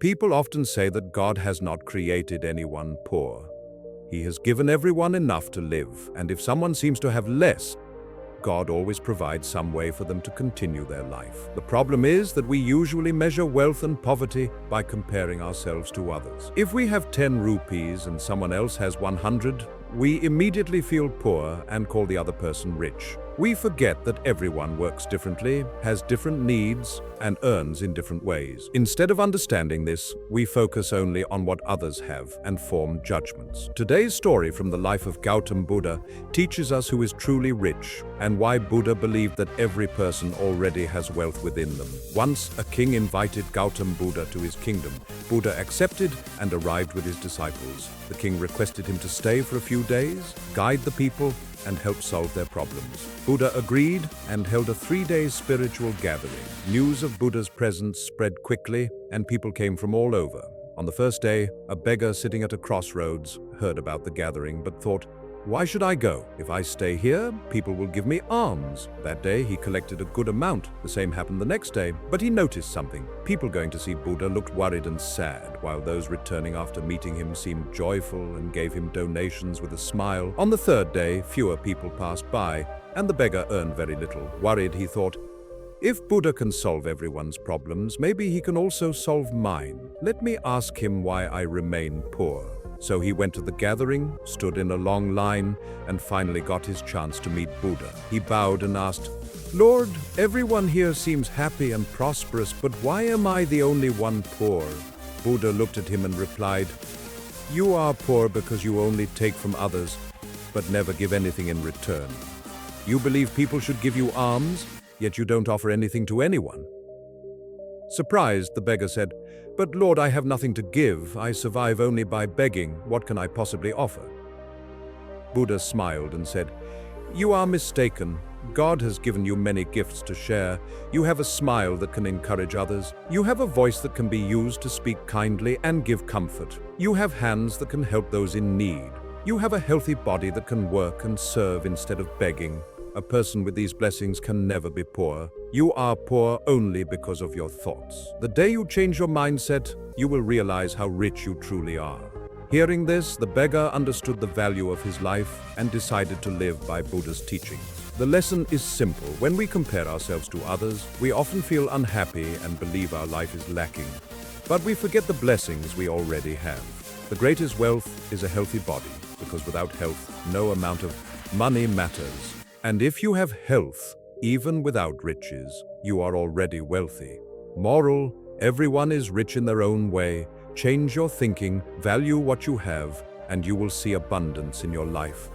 People often say that God has not created anyone poor. He has given everyone enough to live, and if someone seems to have less, God always provides some way for them to continue their life. The problem is that we usually measure wealth and poverty by comparing ourselves to others. If we have 10 rupees and someone else has 100, we immediately feel poor and call the other person rich. We forget that everyone works differently, has different needs, and earns in different ways. Instead of understanding this, we focus only on what others have and form judgments. Today's story from the life of Gautam Buddha teaches us who is truly rich and why Buddha believed that every person already has wealth within them. Once, a king invited Gautam Buddha to his kingdom. Buddha accepted and arrived with his disciples. The king requested him to stay for a few days, guide the people, and help solve their problems. Buddha agreed and held a 3-day spiritual gathering. News of Buddha's presence spread quickly, and people came from all over. On the first day, a beggar sitting at a crossroads heard about the gathering but thought, "Why should I go? If I stay here, people will give me alms." That day, he collected a good amount. The same happened the next day, but he noticed something. People going to see Buddha looked worried and sad, while those returning after meeting him seemed joyful and gave him donations with a smile. On the third day, fewer people passed by, and the beggar earned very little. Worried, he thought, "If Buddha can solve everyone's problems, maybe he can also solve mine. Let me ask him why I remain poor." So he went to the gathering, stood in a long line, and finally got his chance to meet Buddha. He bowed and asked, "Lord, everyone here seems happy and prosperous, but why am I the only one poor?" Buddha looked at him and replied, "You are poor because you only take from others, but never give anything in return. You believe people should give you alms, yet you don't offer anything to anyone." Surprised, the beggar said, "But Lord, I have nothing to give. I survive only by begging. What can I possibly offer?" Buddha smiled and said, "You are mistaken. God has given you many gifts to share. You have a smile that can encourage others. You have a voice that can be used to speak kindly and give comfort. You have hands that can help those in need. You have a healthy body that can work and serve instead of begging. A person with these blessings can never be poor. You are poor only because of your thoughts. The day you change your mindset, you will realize how rich you truly are." Hearing this, the beggar understood the value of his life and decided to live by Buddha's teachings. The lesson is simple. When we compare ourselves to others, we often feel unhappy and believe our life is lacking. But we forget the blessings we already have. The greatest wealth is a healthy body, because without health, no amount of money matters. And if you have health, even without riches, you are already wealthy. Moral: everyone is rich in their own way. Change your thinking, value what you have, and you will see abundance in your life.